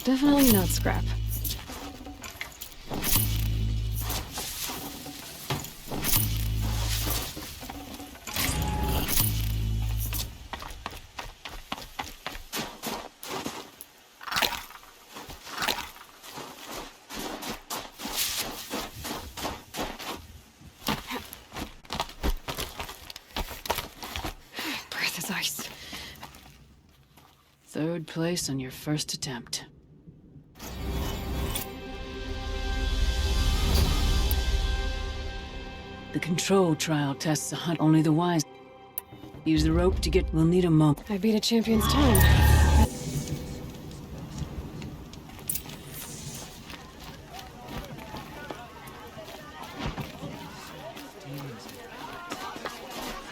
Definitely not scrap. Breath is ice. Third place on your first attempt. The control trial tests a hunt only the wise. Use the rope to get... We'll need a moment. I beat a champion's time.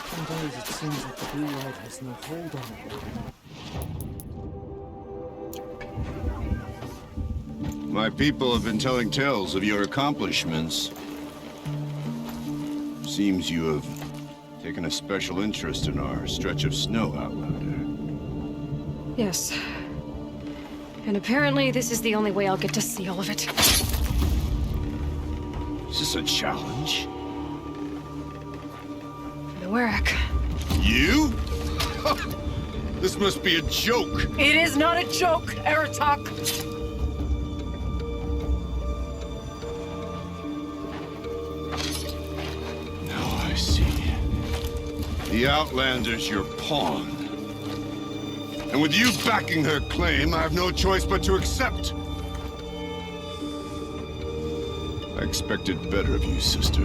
Some days it seems like the blue light has no hold on it. My people have been telling tales of your accomplishments. Seems you have taken a special interest in our stretch of snow, Outlander. Yes. And apparently this is the only way I'll get to see all of it. Is this a challenge? The Warwick. You? This must be a joke. It is not a joke, Aratok! I see. The Outlander's your pawn. And with you backing her claim, I have no choice but to accept. I expected better of you, sister.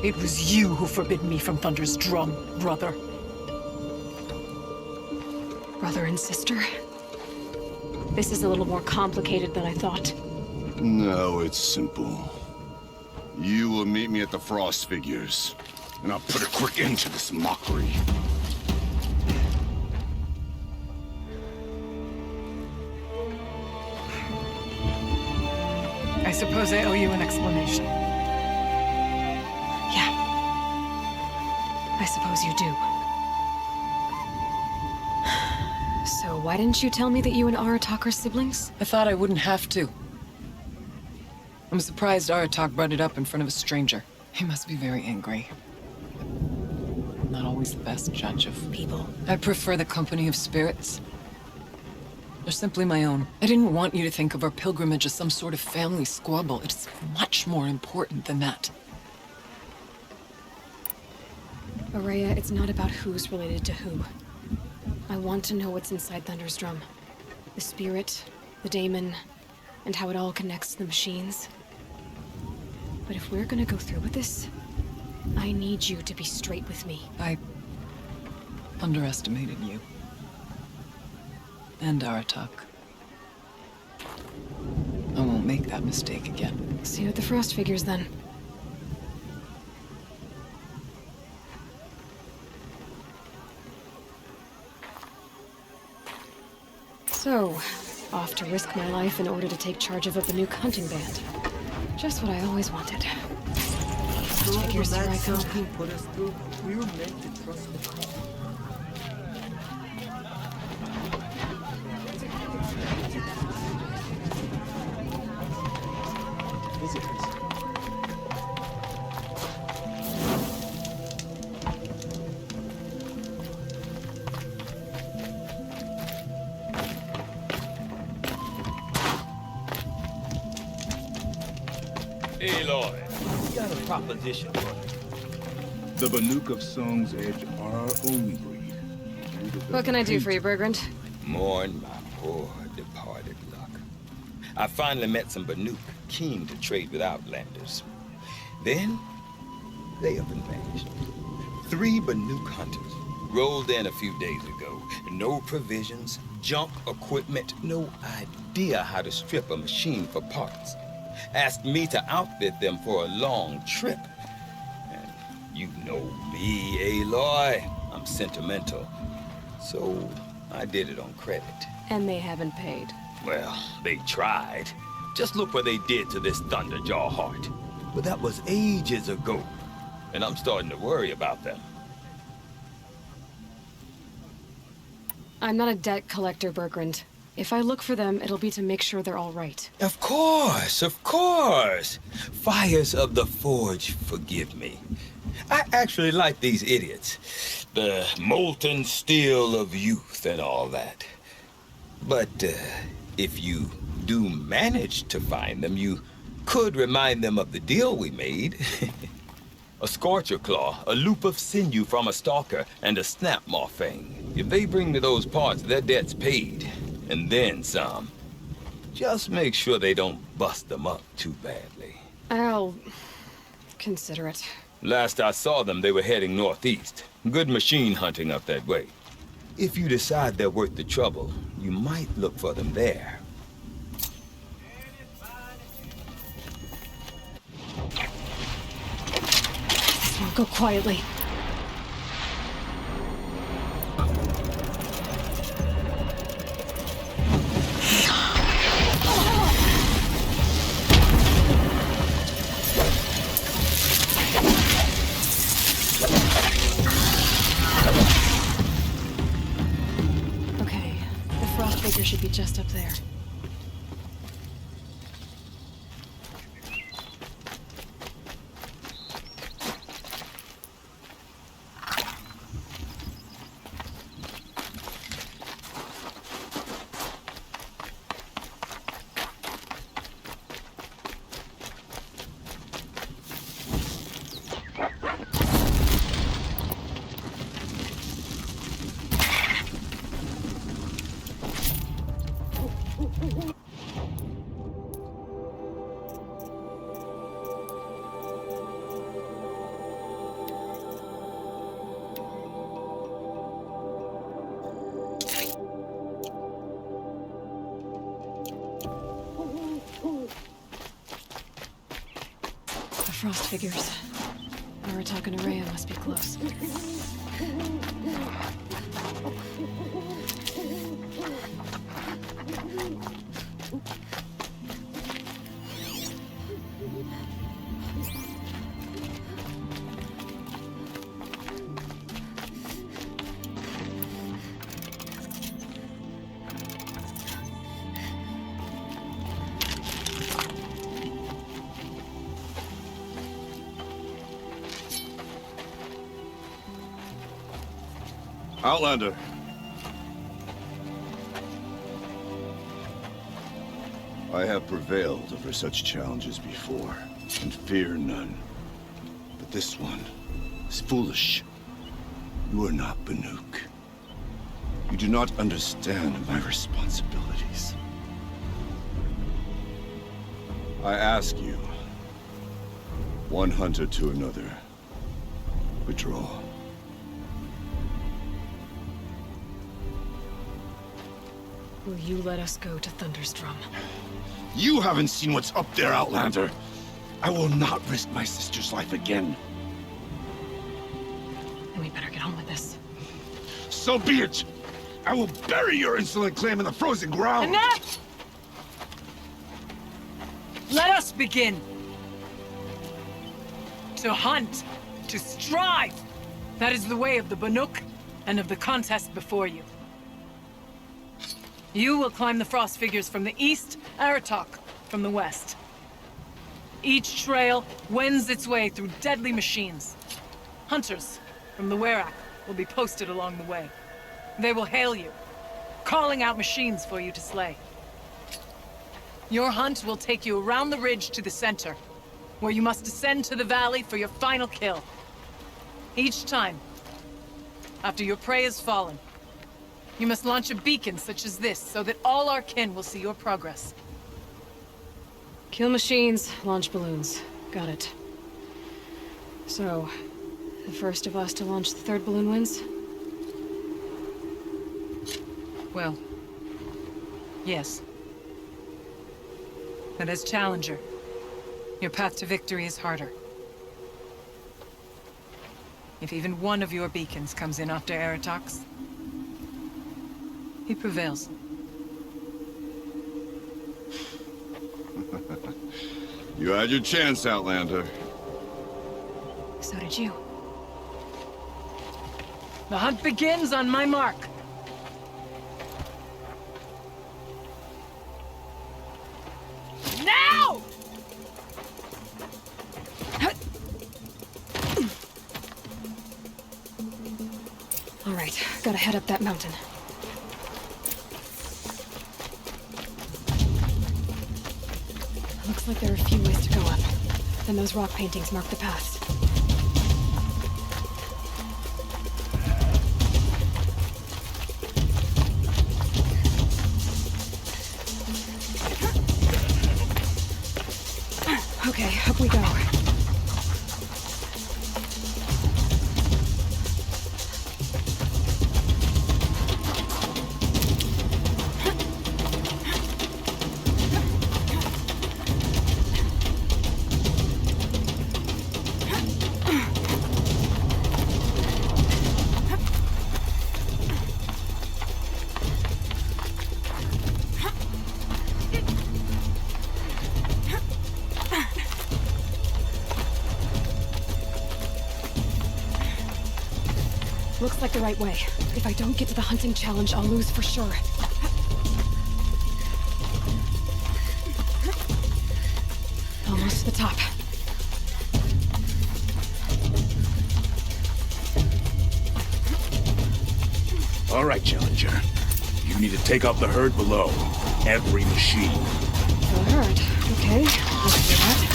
It was you who forbid me from Thunder's drum, brother. Brother and sister? This is a little more complicated than I thought. No, it's simple. You will meet me at the Frost Figures, and I'll put a quick end to this mockery. I suppose I owe you an explanation. Yeah. I suppose you do. So why didn't you tell me that you and Aratak are siblings? I thought I wouldn't have to. I'm surprised Aratak brought it up in front of a stranger. He must be very angry. I'm not always the best judge of People. I prefer the company of spirits. They're simply my own. I didn't want you to think of our pilgrimage as some sort of family squabble. It's much more important than that. Araya, it's not about who's related to who. I want to know what's inside Thunder's drum. The spirit, the daemon, and how it all connects to the machines. But if we're gonna go through with this, I need you to be straight with me. I underestimated you. And Aratak. I won't make that mistake again. See you at the Frost Figures, then. So, off to risk my life in order to take charge of a Banuk hunting band. Just what I always wanted. Frost Figures, here I come. Put us through. We were meant to trust the call. Visitors. Aloy, got a proposition for you. The Banuk of Song's Edge are our own breed. What can I do for you, Bergrand? Mourn my poor departed luck. I finally met some Banuk keen to trade with Outlanders. Then, they up and vanished. 3 Banuk hunters rolled in a few days ago. No provisions, junk equipment, no idea how to strip a machine for parts. Asked me to outfit them for a long trip. And you know me, Aloy. I'm sentimental. So I did it on credit. And they haven't paid. Well, they tried. Just look what they did to this Thunderjaw heart. But that was ages ago. And I'm starting to worry about them. I'm not a debt collector, Bergrand. If I look for them, it'll be to make sure they're all right. Of course, of course. Fires of the Forge, forgive me. I actually like these idiots. The molten steel of youth and all that. But if you do manage to find them, you could remind them of the deal we made. A scorcher claw, a loop of sinew from a stalker, and a snap morphine. If they bring me those parts, their debt's paid. And then some. Just make sure they don't bust them up too badly. I'll consider it. Last I saw them, they were heading northeast. Good machine hunting up that way. If you decide they're worth the trouble, you might look for them there. I'll go quietly. Okay, the frost figure should be just up there. Frost figures. Aratak and Araya must be close. Outlander. I have prevailed over such challenges before, and fear none. But this one is foolish. You are not Banuk. You do not understand my responsibilities. I ask you, one hunter to another, withdraw. Will you let us go to Thunderstrom? You haven't seen what's up there, Outlander. I will not risk my sister's life again. Then we better get on with this. So be it! I will bury your insolent claim in the frozen ground! Enough! Let us begin! To hunt, to strive! That is the way of the Banuk and of the contest before you. You will climb the frost figures from the east, Aratak from the west. Each trail wends its way through deadly machines. Hunters from the Werak will be posted along the way. They will hail you, calling out machines for you to slay. Your hunt will take you around the ridge to the center, where you must descend to the valley for your final kill. Each time, after your prey has fallen, you must launch a beacon such as this, so that all our kin will see your progress. Kill machines, launch balloons. Got it. So, the first of us to launch the third balloon wins? Well, yes. But as challenger, your path to victory is harder. If even one of your beacons comes in after Aratak's, he prevails. You had your chance, Outlander. So did you. The hunt begins on my mark. Gotta head up that mountain. Looks like there are a few ways to go up. Then those rock paintings mark the path. Okay, up we go. Looks like the right way. If I don't get to the hunting challenge, I'll lose for sure. Almost to the top. All right, Challenger. You need to take out the herd below. Every machine. The herd. Okay, let's do that.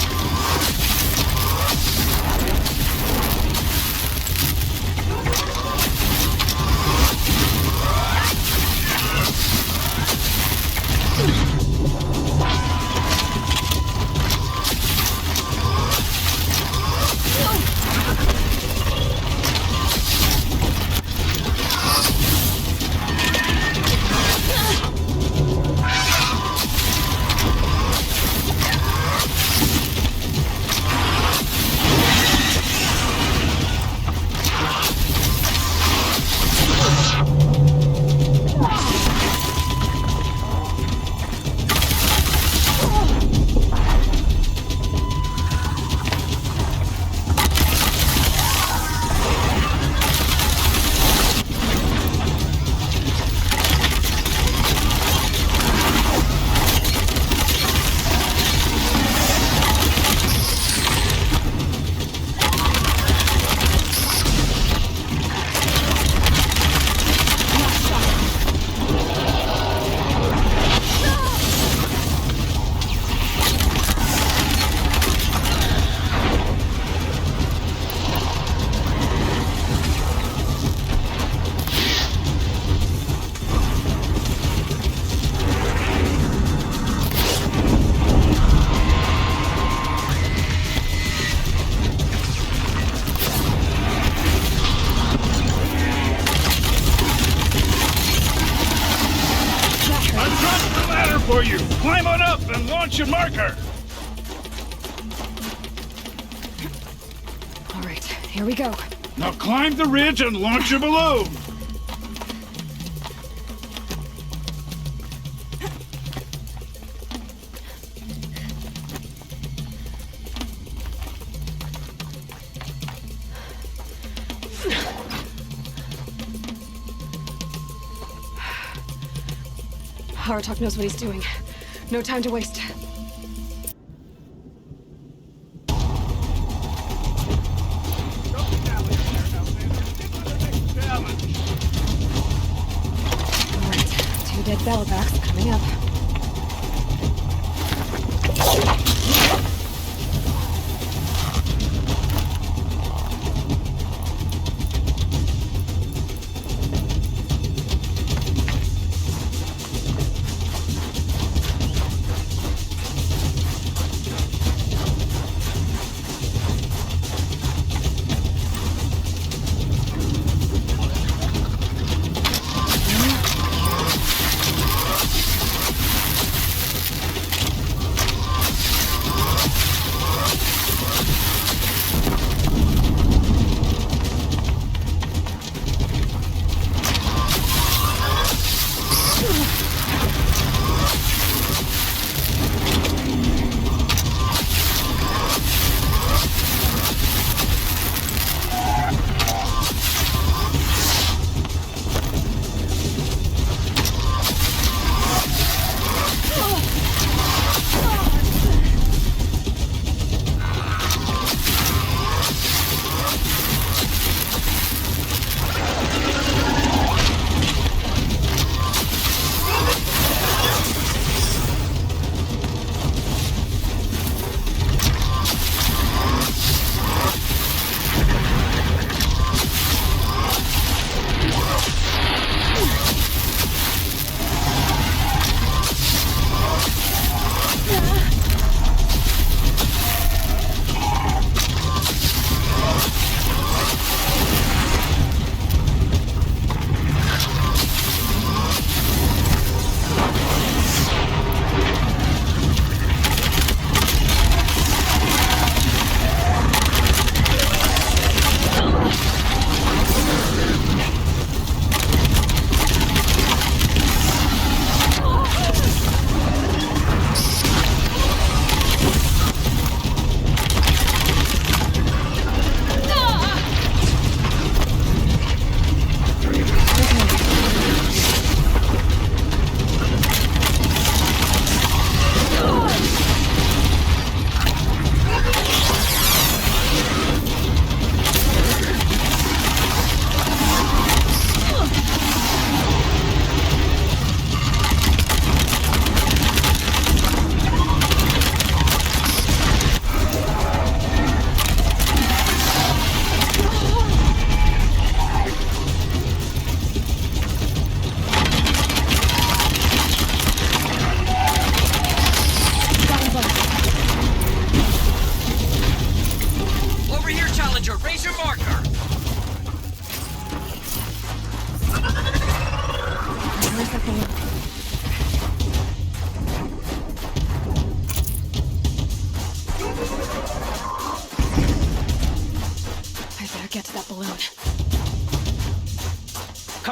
For you. Climb on up and launch your marker. All right, here we go. Now climb the ridge and launch your balloon. Aratok knows what he's doing. No time to waste. Alright, 2 dead bellowbacks coming up.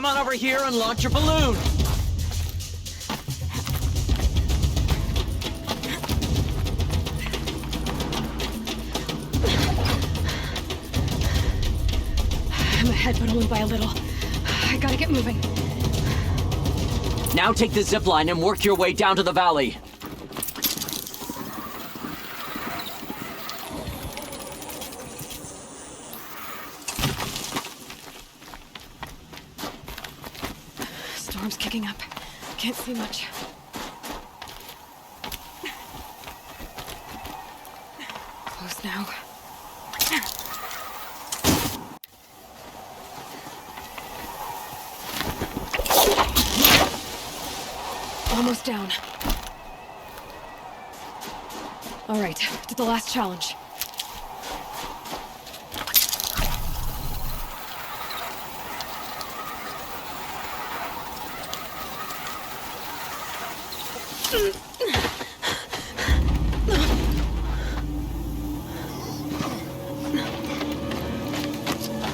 Come on over here and launch your balloon. I'm ahead, but only by a little. I gotta get moving. Now take the zip line and work your way down to the valley. Storm's kicking up. Can't see much. Close now. Almost down. All right, to the last challenge.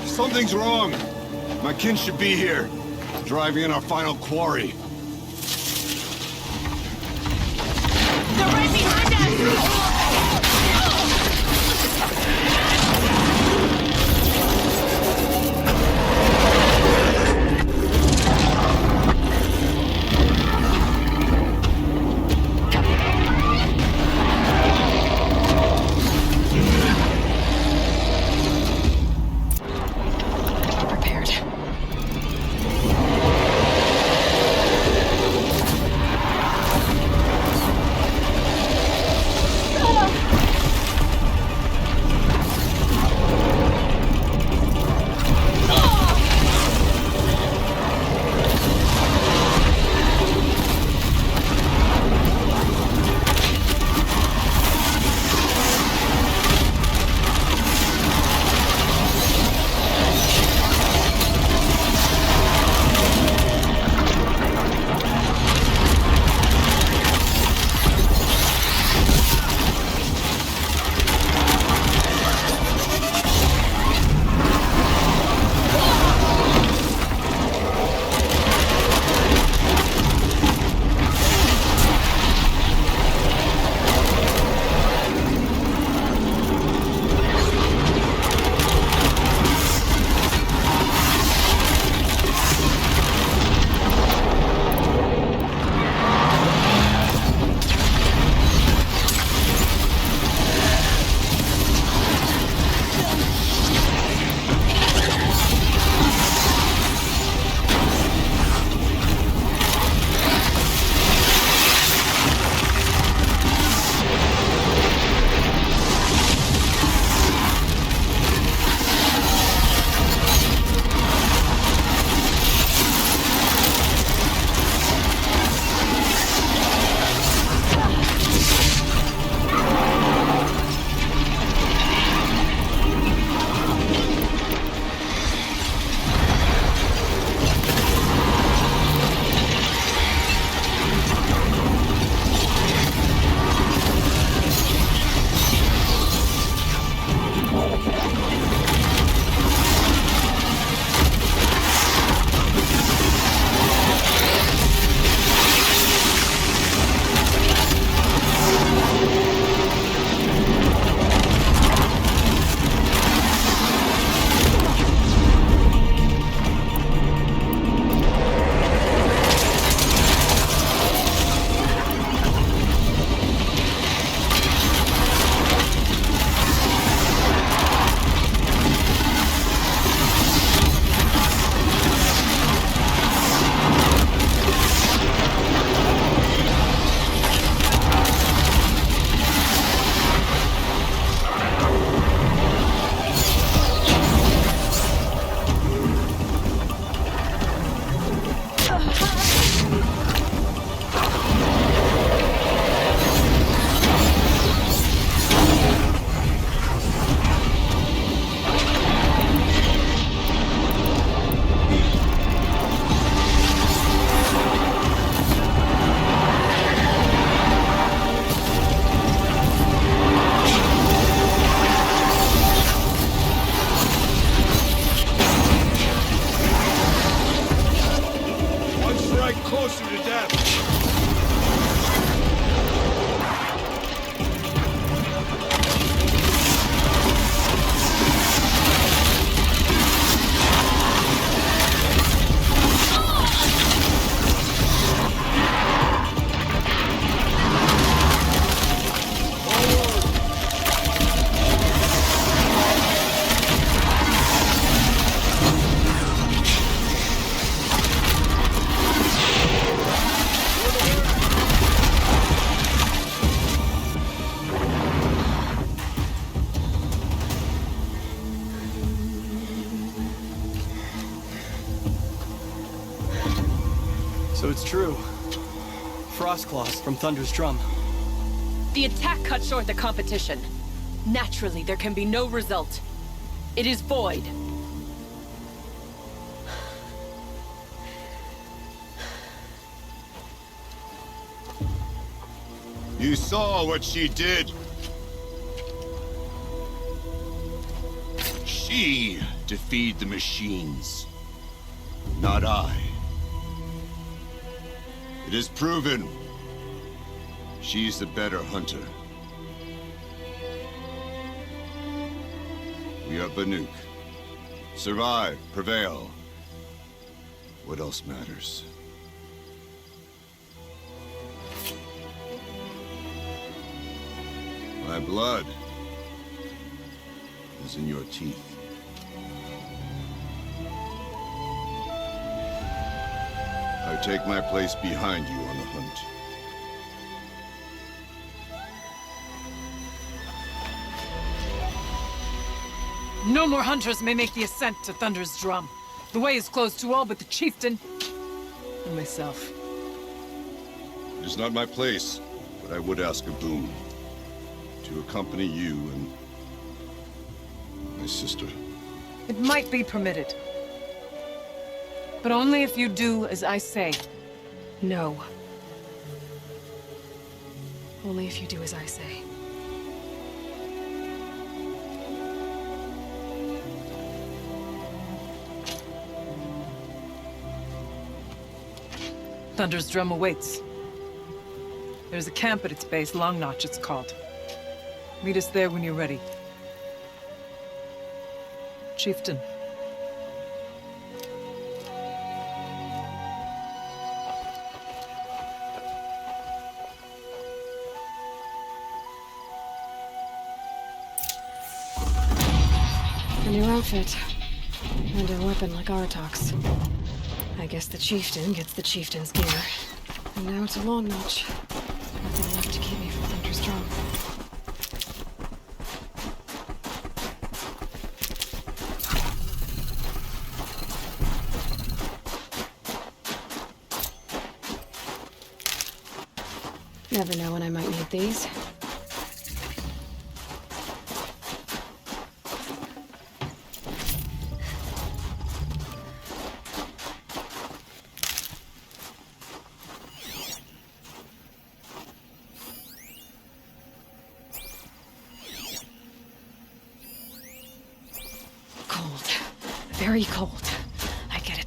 Something's wrong. My kin should be here, driving in our final quarry. They're right behind us! True. Frostclaws from Thunder's drum. The attack cut short the competition. Naturally, there can be no result. It is void. You saw what she did. She defeated the machines, not I. It is proven. She's the better hunter. We are Banuk. Survive, prevail. What else matters? My blood is in your teeth. I take my place behind you on the hunt. No more hunters may make the ascent to Thunder's drum. The way is closed to all but the chieftain and myself. It is not my place, but I would ask a boon. To accompany you and my sister. It might be permitted. But only if you do as I say. No. Only if you do as I say. Thunder's drum awaits. There's a camp at its base, Long Notch it's called. Meet us there when you're ready. Chieftain. A new outfit. And a weapon like Artok's. I guess the chieftain gets the chieftain's gear. And now it's a Long Notch. Nothing left to keep me from Thunder's drum. Never know when I might need these. Cold. Very cold. I get it.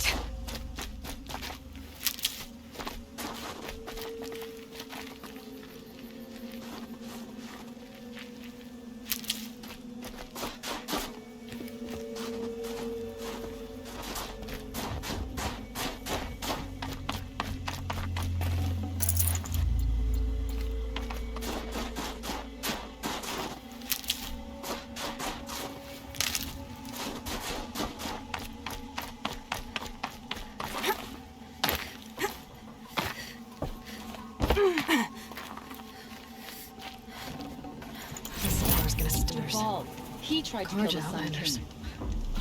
He tried to Carja kill the Sun Outlanders. King.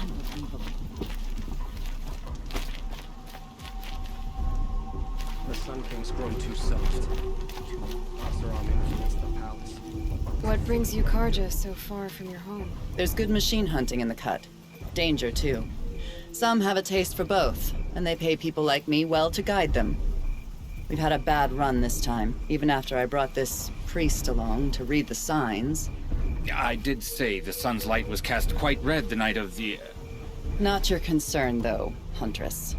Unbelievable. The Sun King's grown too soft. Us are on influence the palace. What brings you, Carja, so far from your home? There's good machine hunting in the cut. Danger, too. Some have a taste for both, and they pay people like me well to guide them. We've had a bad run this time, even after I brought this priest along to read the signs. I did say the sun's light was cast quite red the night of the... Not your concern, though, Huntress.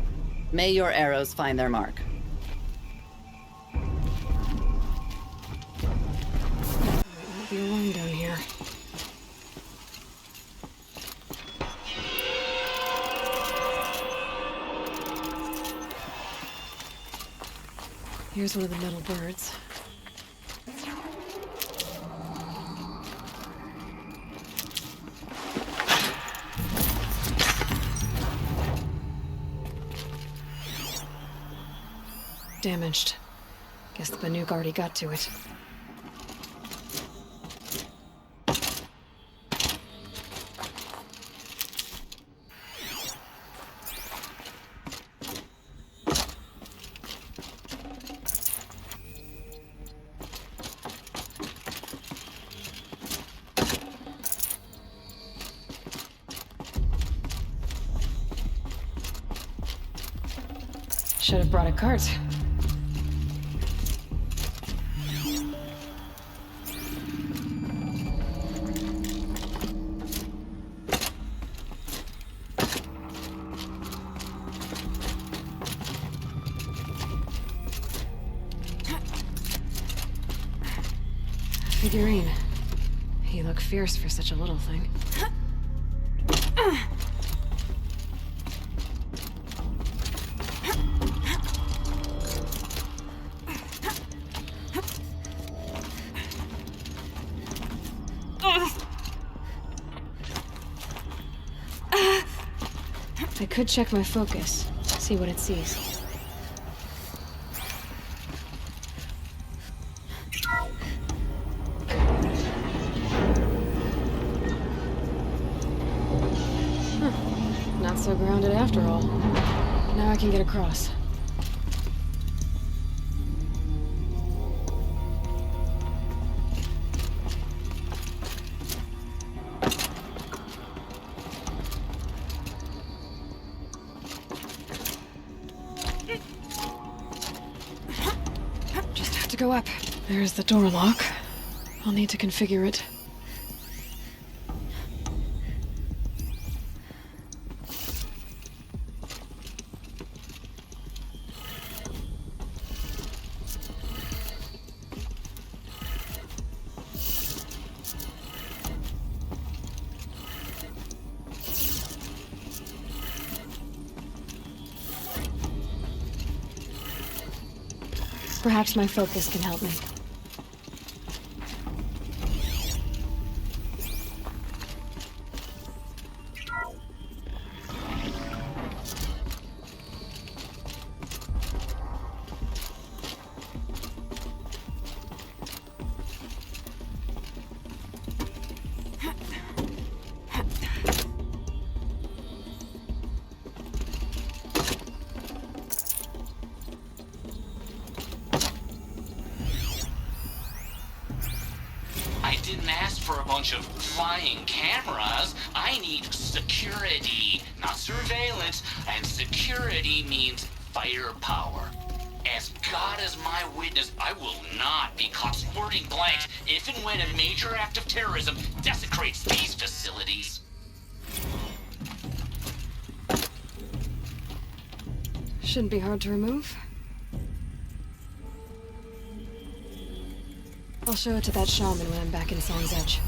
May your arrows find their mark. Won't be alone down here. Here's one of the metal birds. Damaged. Guess the Banuk already got to it. Should have brought a cart. Figurine. He looked fierce for such a little thing. I could check my focus, see what it sees. Not so grounded after all. Now I can get across. Just have to go up. There's the door lock. I'll need to configure it. Perhaps my focus can help me. For a bunch of flying cameras, I need security, not surveillance, and security means firepower. As God is my witness, I will not be caught squirting blanks if and when a major act of terrorism desecrates these facilities. Shouldn't be hard to remove. I'll show it to that shaman when I'm back in Song's Edge.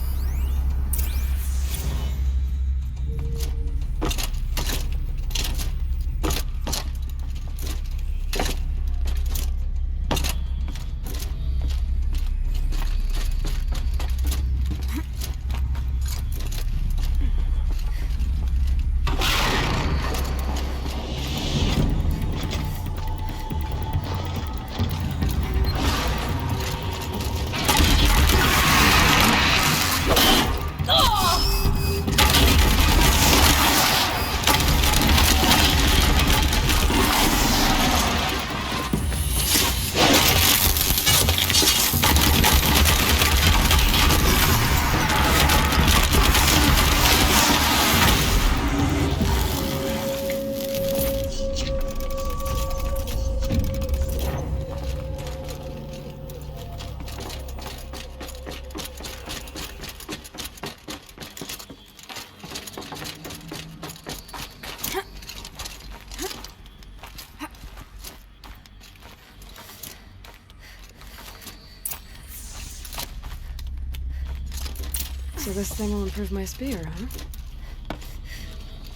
So this thing will improve my spear, huh?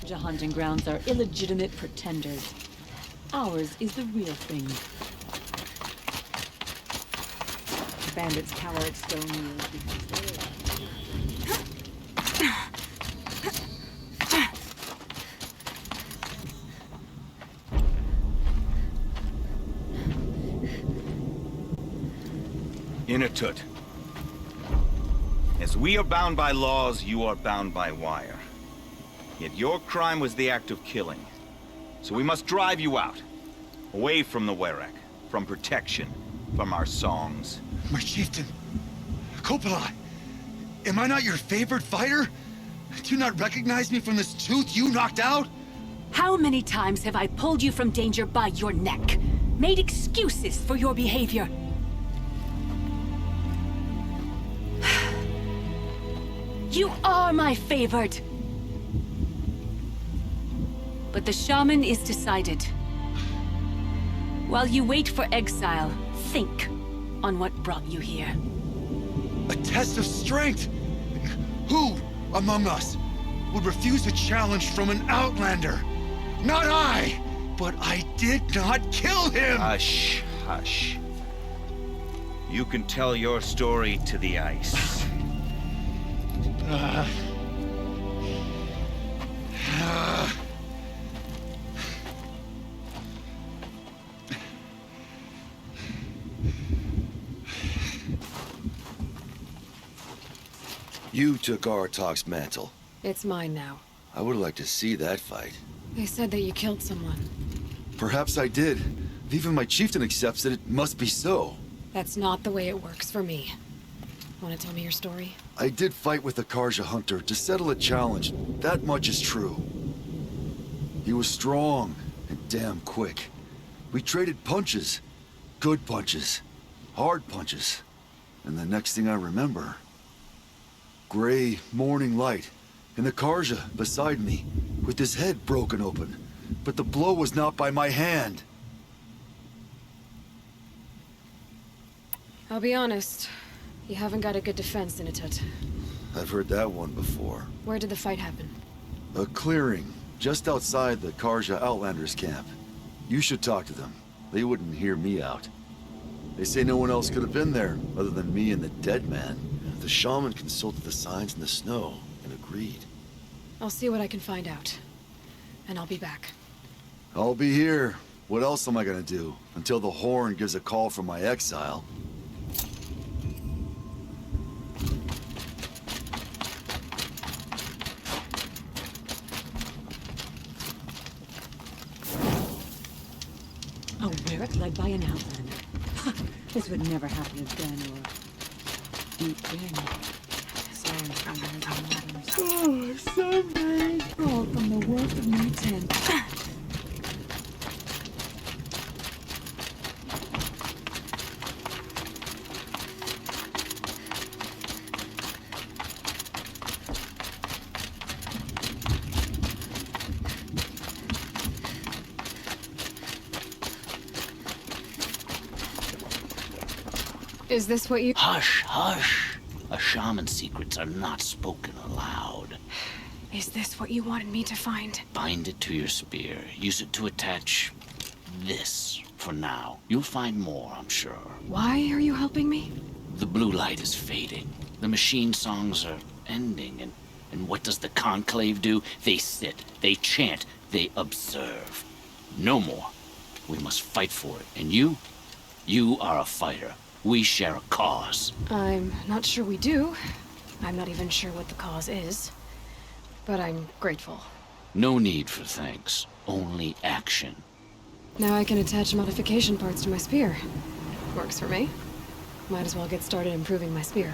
The hunting grounds are illegitimate pretenders. Ours is the real thing. Bandits cower at stone walls because Inatut. As we are bound by laws, you are bound by wire. Yet your crime was the act of killing. So we must drive you out. Away from the Werak, from protection, from our songs. My chieftain, Kopalai, am I not your favorite fighter? Do you not recognize me from this tooth you knocked out? How many times have I pulled you from danger by your neck? Made excuses for your behavior? You are my favored. But the shaman is decided. While you wait for exile, think on what brought you here. A test of strength! Who among us would refuse a challenge from an outlander? Not I! But I did not kill him! Hush, hush. You can tell your story to the ice. You took Aratak's mantle. It's mine now. I would like to see that fight. They said that you killed someone. Perhaps I did. Even my chieftain accepts that it must be so. That's not the way it works for me. Want to tell me your story? I did fight with the Karja hunter to settle a challenge. That much is true. He was strong and damn quick. We traded punches. Good punches. Hard punches. And the next thing I remember... gray morning light, and the Karja beside me, with his head broken open. But the blow was not by my hand. I'll be honest. You haven't got a good defense, Inatut. I've heard that one before. Where did the fight happen? A clearing, just outside the Karja Outlanders camp. You should talk to them. They wouldn't hear me out. They say no one else could have been there, other than me and the dead man. The shaman consulted the signs in the snow and agreed. I'll see what I can find out. And I'll be back. I'll be here. What else am I gonna do? Until the horn gives a call from my exile. A Warwick led by an outlander. This would never happen again, or... Oh, sunrise! All from the work of my tent. Is this what you— Hush, hush. A shaman's secrets are not spoken aloud. Is this what you wanted me to find? Bind it to your spear. Use it to attach this for now. You'll find more, I'm sure. Why are you helping me? The blue light is fading. The machine songs are ending, and what does the conclave do? They sit, they chant, they observe. No more. We must fight for it. And you are a fighter. We share a cause. I'm not sure we do. I'm not even sure what the cause is. But I'm grateful. No need for thanks. Only action. Now I can attach modification parts to my spear. Works for me. Might as well get started improving my spear.